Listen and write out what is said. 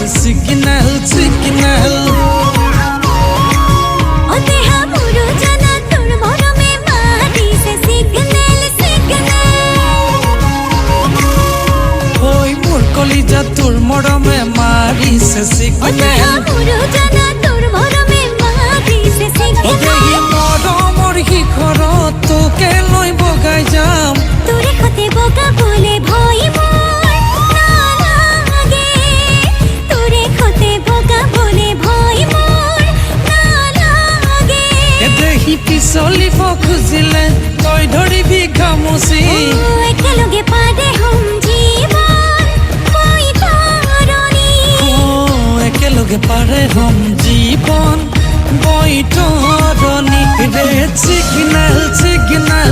মারিছে signal signal কলিজা তোর মরমে মারিছে signal ওদেহি মরমর শিখর তোকে লৈ বগাই যাম তোরে খতে বোকা বলে ভয় মোর নালাগে তোরে খতে বোকা বলে ভয় মোর নালাগে এদেহি পিছলিব খুজিলে তই ধৰিবি গামুচি একেলগে পাদে হম একেলগে পাৰে হম জীবন বৈতৰণী ৰেড সিগনেল সিগনেল